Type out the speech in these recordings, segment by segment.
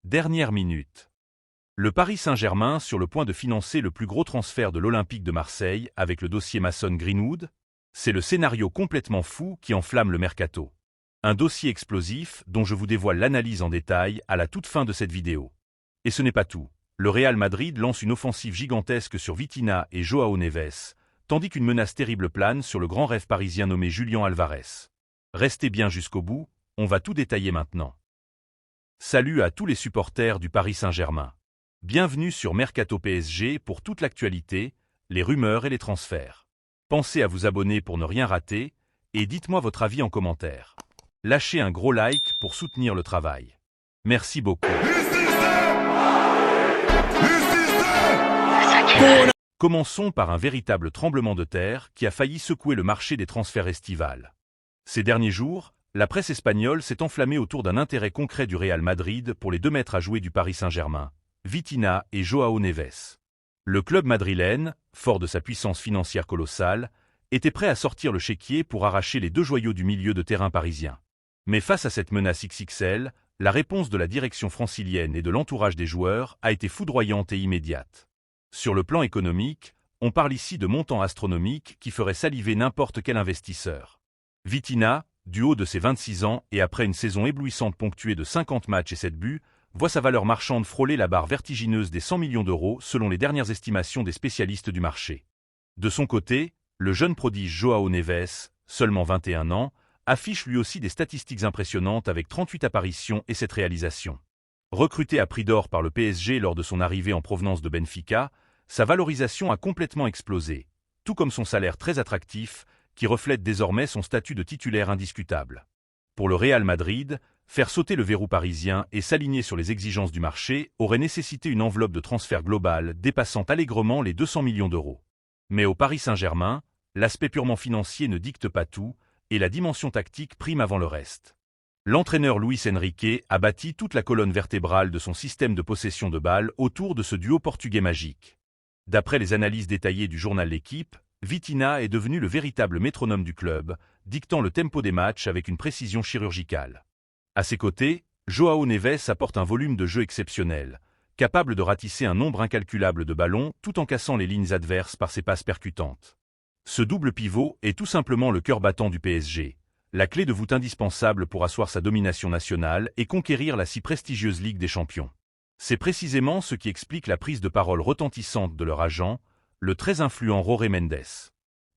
Dernière minute. Le Paris Saint-Germain sur le point de financer le plus gros transfert de l'Olympique de Marseille avec le dossier Mason-Greenwood. C'est le scénario complètement fou qui enflamme le mercato. Un dossier explosif dont je vous dévoile l'analyse en détail à la toute fin de cette vidéo. Et ce n'est pas tout. Le Real Madrid lance une offensive gigantesque sur Vitinha et Joao Neves, tandis qu'une menace terrible plane sur le grand rêve parisien nommé Julián Álvarez. Restez bien jusqu'au bout, on va tout détailler maintenant. Salut à tous les supporters du Paris Saint-Germain. Bienvenue sur Mercato PSG pour toute l'actualité, les rumeurs et les transferts. Pensez à vous abonner pour ne rien rater, et dites-moi votre avis en commentaire. Lâchez un gros like pour soutenir le travail. Merci beaucoup. Commençons par un véritable tremblement de terre qui a failli secouer le marché des transferts estivales. Ces derniers jours, la presse espagnole s'est enflammée autour d'un intérêt concret du Real Madrid pour les deux maîtres à jouer du Paris Saint-Germain, Vitinha et Joao Neves. Le club madrilène, fort de sa puissance financière colossale, était prêt à sortir le chéquier pour arracher les deux joyaux du milieu de terrain parisien. Mais face à cette menace XXL, la réponse de la direction francilienne et de l'entourage des joueurs a été foudroyante et immédiate. Sur le plan économique, on parle ici de montants astronomiques qui feraient saliver n'importe quel investisseur. Vitinha, du haut de ses 26 ans et après une saison éblouissante ponctuée de 50 matchs et 7 buts, voit sa valeur marchande frôler la barre vertigineuse des 100 millions d'euros selon les dernières estimations des spécialistes du marché. De son côté, le jeune prodige Joao Neves, seulement 21 ans, affiche lui aussi des statistiques impressionnantes avec 38 apparitions et 7 réalisations. Recruté à prix d'or par le PSG lors de son arrivée en provenance de Benfica, sa valorisation a complètement explosé, tout comme son salaire très attractif, qui reflète désormais son statut de titulaire indiscutable. Pour le Real Madrid, faire sauter le verrou parisien et s'aligner sur les exigences du marché aurait nécessité une enveloppe de transfert globale dépassant allègrement les 200 millions d'euros. Mais au Paris Saint-Germain, l'aspect purement financier ne dicte pas tout, et la dimension tactique prime avant le reste. L'entraîneur Luis Enrique a bâti toute la colonne vertébrale de son système de possession de balle autour de ce duo portugais magique. D'après les analyses détaillées du journal L'Équipe, Vitinha est devenu le véritable métronome du club, dictant le tempo des matchs avec une précision chirurgicale. À ses côtés, Joao Neves apporte un volume de jeu exceptionnel, capable de ratisser un nombre incalculable de ballons tout en cassant les lignes adverses par ses passes percutantes. Ce double pivot est tout simplement le cœur battant du PSG, la clé de voûte indispensable pour asseoir sa domination nationale et conquérir la si prestigieuse Ligue des Champions. C'est précisément ce qui explique la prise de parole retentissante de leur agent, le très influent Jorge Mendes.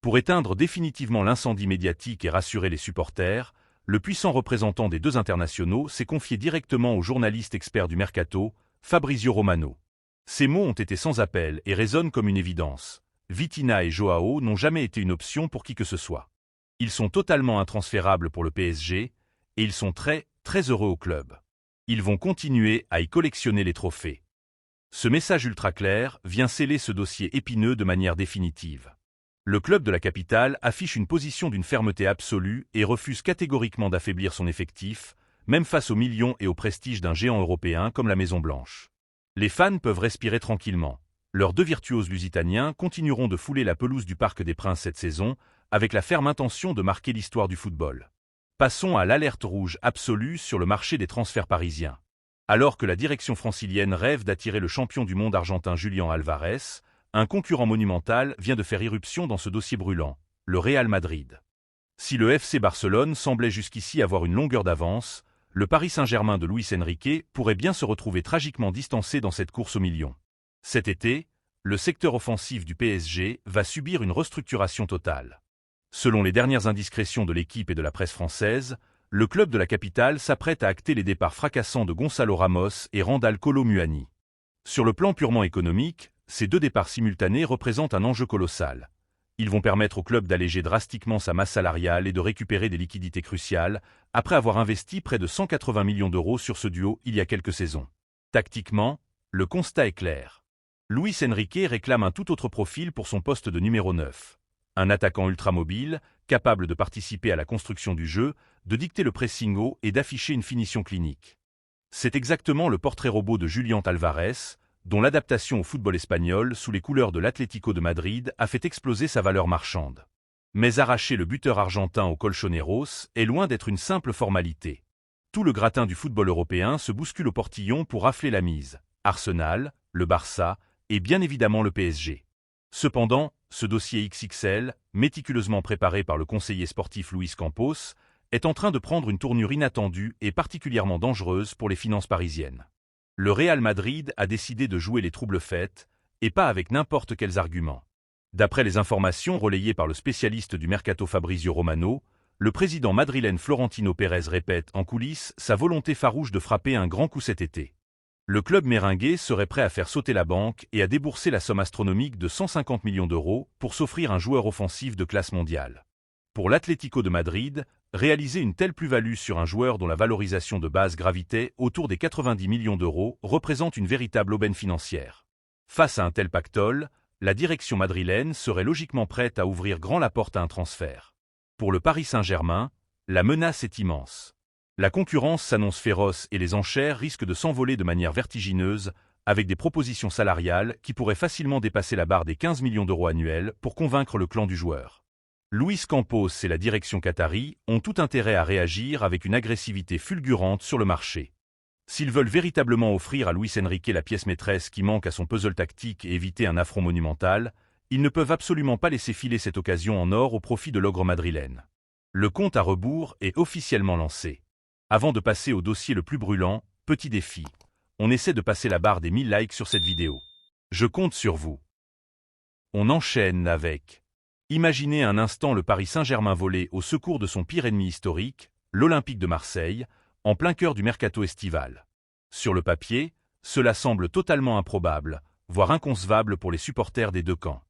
Pour éteindre définitivement l'incendie médiatique et rassurer les supporters, le puissant représentant des deux internationaux s'est confié directement au journaliste expert du Mercato, Fabrizio Romano. Ces mots ont été sans appel et résonnent comme une évidence. Vitinha et Joao n'ont jamais été une option pour qui que ce soit. Ils sont totalement intransférables pour le PSG, et ils sont très heureux au club. Ils vont continuer à y collectionner les trophées. Ce message ultra clair vient sceller ce dossier épineux de manière définitive. Le club de la capitale affiche une position d'une fermeté absolue et refuse catégoriquement d'affaiblir son effectif, même face aux millions et au prestige d'un géant européen comme la Maison-Blanche. Les fans peuvent respirer tranquillement. Leurs deux virtuoses lusitaniens continueront de fouler la pelouse du Parc des Princes cette saison, avec la ferme intention de marquer l'histoire du football. Passons à l'alerte rouge absolue sur le marché des transferts parisiens. Alors que la direction francilienne rêve d'attirer le champion du monde argentin Julián Álvarez, un concurrent monumental vient de faire irruption dans ce dossier brûlant, le Real Madrid. Si le FC Barcelone semblait jusqu'ici avoir une longueur d'avance, le Paris Saint-Germain de Luis Enrique pourrait bien se retrouver tragiquement distancé dans cette course aux millions. Cet été, le secteur offensif du PSG va subir une restructuration totale. Selon les dernières indiscrétions de l'équipe et de la presse française, le club de la capitale s'apprête à acter les départs fracassants de Gonzalo Ramos et Randal Kolo Muani. Sur le plan purement économique, ces deux départs simultanés représentent un enjeu colossal. Ils vont permettre au club d'alléger drastiquement sa masse salariale et de récupérer des liquidités cruciales, après avoir investi près de 180 millions d'euros sur ce duo il y a quelques saisons. Tactiquement, le constat est clair. Luis Enrique réclame un tout autre profil pour son poste de numéro 9. Un attaquant ultramobile, capable de participer à la construction du jeu, de dicter le pressing haut et d'afficher une finition clinique. C'est exactement le portrait robot de Julián Álvarez, dont l'adaptation au football espagnol sous les couleurs de l'Atlético de Madrid a fait exploser sa valeur marchande. Mais arracher le buteur argentin aux Colchoneros est loin d'être une simple formalité. Tout le gratin du football européen se bouscule au portillon pour rafler la mise. Arsenal, le Barça et bien évidemment le PSG. Cependant, ce dossier XXL, méticuleusement préparé par le conseiller sportif Luis Campos, est en train de prendre une tournure inattendue et particulièrement dangereuse pour les finances parisiennes. Le Real Madrid a décidé de jouer les trouble-fêtes, et pas avec n'importe quels arguments. D'après les informations relayées par le spécialiste du mercato Fabrizio Romano, le président madrilène Florentino Pérez répète en coulisses sa volonté farouche de frapper un grand coup cet été. Le club méringué serait prêt à faire sauter la banque et à débourser la somme astronomique de 150 millions d'euros pour s'offrir un joueur offensif de classe mondiale. Pour l'Atlético de Madrid, réaliser une telle plus-value sur un joueur dont la valorisation de base gravitait autour des 90 millions d'euros représente une véritable aubaine financière. Face à un tel pactole, la direction madrilène serait logiquement prête à ouvrir grand la porte à un transfert. Pour le Paris Saint-Germain, la menace est immense. La concurrence s'annonce féroce et les enchères risquent de s'envoler de manière vertigineuse, avec des propositions salariales qui pourraient facilement dépasser la barre des 15 millions d'euros annuels pour convaincre le clan du joueur. Luis Campos et la direction qatari ont tout intérêt à réagir avec une agressivité fulgurante sur le marché. S'ils veulent véritablement offrir à Luis Enrique la pièce maîtresse qui manque à son puzzle tactique et éviter un affront monumental, ils ne peuvent absolument pas laisser filer cette occasion en or au profit de l'ogre madrilène. Le compte à rebours est officiellement lancé. Avant de passer au dossier le plus brûlant, petit défi. On essaie de passer la barre des 1000 likes sur cette vidéo. Je compte sur vous. On enchaîne avec... Imaginez un instant le Paris Saint-Germain voler au secours de son pire ennemi historique, l'Olympique de Marseille, en plein cœur du mercato estival. Sur le papier, cela semble totalement improbable, voire inconcevable pour les supporters des deux camps.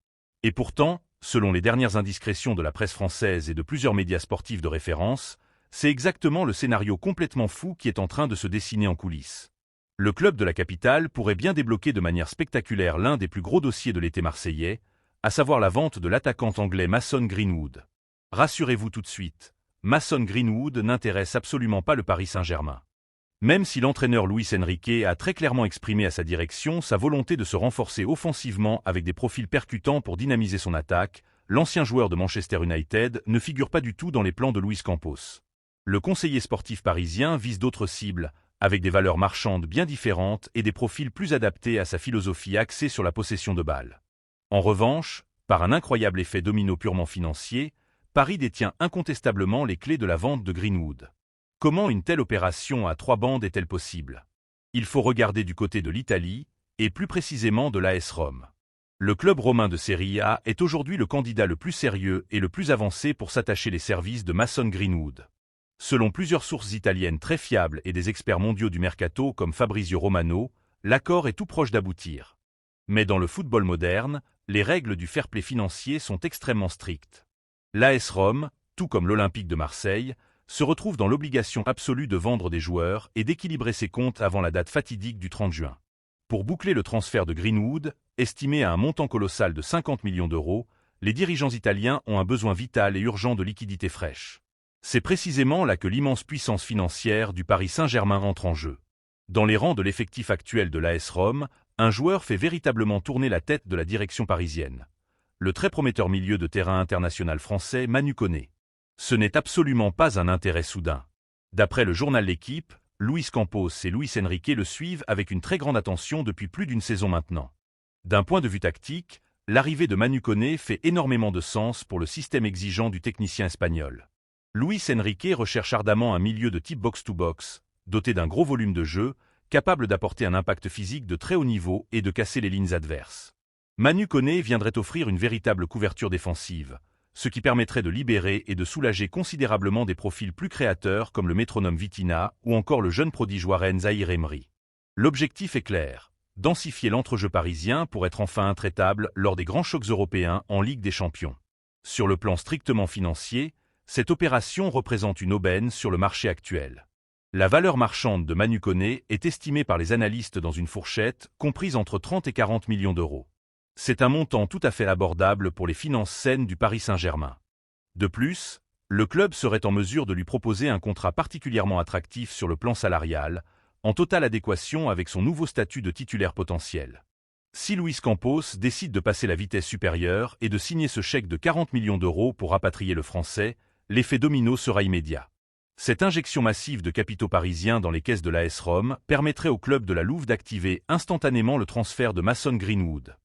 Et pourtant, selon les dernières indiscrétions de la presse française et de plusieurs médias sportifs de référence, c'est exactement le scénario complètement fou qui est en train de se dessiner en coulisses. Le club de la capitale pourrait bien débloquer de manière spectaculaire l'un des plus gros dossiers de l'été marseillais, à savoir la vente de l'attaquant anglais Mason Greenwood. Rassurez-vous tout de suite, Mason Greenwood n'intéresse absolument pas le Paris Saint-Germain. Même si l'entraîneur Luis Enrique a très clairement exprimé à sa direction sa volonté de se renforcer offensivement avec des profils percutants pour dynamiser son attaque, l'ancien joueur de Manchester United ne figure pas du tout dans les plans de Luis Campos. Le conseiller sportif parisien vise d'autres cibles, avec des valeurs marchandes bien différentes et des profils plus adaptés à sa philosophie axée sur la possession de balles. En revanche, par un incroyable effet domino purement financier, Paris détient incontestablement les clés de la vente de Greenwood. Comment une telle opération à 3 bandes est-elle possible? Il faut regarder du côté de l'Italie, et plus précisément de l'AS Rome. Le club romain de Serie A est aujourd'hui le candidat le plus sérieux et le plus avancé pour s'attacher les services de Mason Greenwood. Selon plusieurs sources italiennes très fiables et des experts mondiaux du mercato comme Fabrizio Romano, l'accord est tout proche d'aboutir. Mais dans le football moderne, les règles du fair-play financier sont extrêmement strictes. L'AS Rome, tout comme l'Olympique de Marseille, se retrouve dans l'obligation absolue de vendre des joueurs et d'équilibrer ses comptes avant la date fatidique du 30 juin. Pour boucler le transfert de Greenwood, estimé à un montant colossal de 50 millions d'euros, les dirigeants italiens ont un besoin vital et urgent de liquidités fraîches. C'est précisément là que l'immense puissance financière du Paris Saint-Germain entre en jeu. Dans les rangs de l'effectif actuel de l'AS Rome, un joueur fait véritablement tourner la tête de la direction parisienne. Le très prometteur milieu de terrain international français Manu Koné. Ce n'est absolument pas un intérêt soudain. D'après le journal L'Équipe, Luis Campos et Luis Enrique le suivent avec une très grande attention depuis plus d'une saison maintenant. D'un point de vue tactique, l'arrivée de Manu Koné fait énormément de sens pour le système exigeant du technicien espagnol. Luis Enrique recherche ardemment un milieu de type box-to-box, doté d'un gros volume de jeu, capable d'apporter un impact physique de très haut niveau et de casser les lignes adverses. Manu Koné viendrait offrir une véritable couverture défensive, ce qui permettrait de libérer et de soulager considérablement des profils plus créateurs comme le métronome Vitinha ou encore le jeune prodige Warren Zaïre-Emery. L'objectif est clair, densifier l'entrejeu parisien pour être enfin intraitable lors des grands chocs européens en Ligue des Champions. Sur le plan strictement financier, cette opération représente une aubaine sur le marché actuel. La valeur marchande de Manu Koné est estimée par les analystes dans une fourchette comprise entre 30 et 40 millions d'euros. C'est un montant tout à fait abordable pour les finances saines du Paris Saint-Germain. De plus, le club serait en mesure de lui proposer un contrat particulièrement attractif sur le plan salarial, en totale adéquation avec son nouveau statut de titulaire potentiel. Si Luis Campos décide de passer la vitesse supérieure et de signer ce chèque de 40 millions d'euros pour rapatrier le Français, l'effet domino sera immédiat. Cette injection massive de capitaux parisiens dans les caisses de l'AS Rome permettrait au club de la Louve d'activer instantanément le transfert de Mason Greenwood.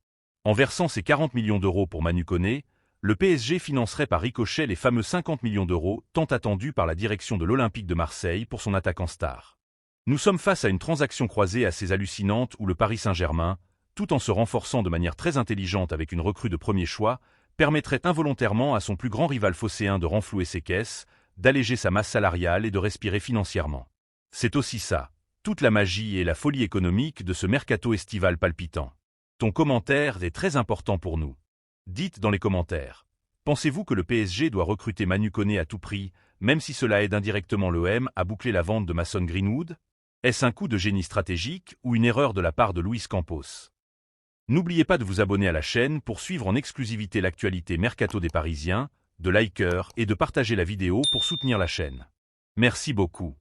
En versant ses 40 millions d'euros pour Manu Koné, le PSG financerait par ricochet les fameux 50 millions d'euros tant attendus par la direction de l'Olympique de Marseille pour son attaquant star. Nous sommes face à une transaction croisée assez hallucinante où le Paris Saint-Germain, tout en se renforçant de manière très intelligente avec une recrue de premier choix, permettrait involontairement à son plus grand rival phocéen de renflouer ses caisses, d'alléger sa masse salariale et de respirer financièrement. C'est aussi ça, toute la magie et la folie économique de ce mercato estival palpitant. Ton commentaire est très important pour nous. Dites dans les commentaires. Pensez-vous que le PSG doit recruter Manu Koné à tout prix, même si cela aide indirectement l'OM à boucler la vente de Mason Greenwood? Est-ce un coup de génie stratégique ou une erreur de la part de Luis Campos? N'oubliez pas de vous abonner à la chaîne pour suivre en exclusivité l'actualité mercato des Parisiens, de liker et de partager la vidéo pour soutenir la chaîne. Merci beaucoup.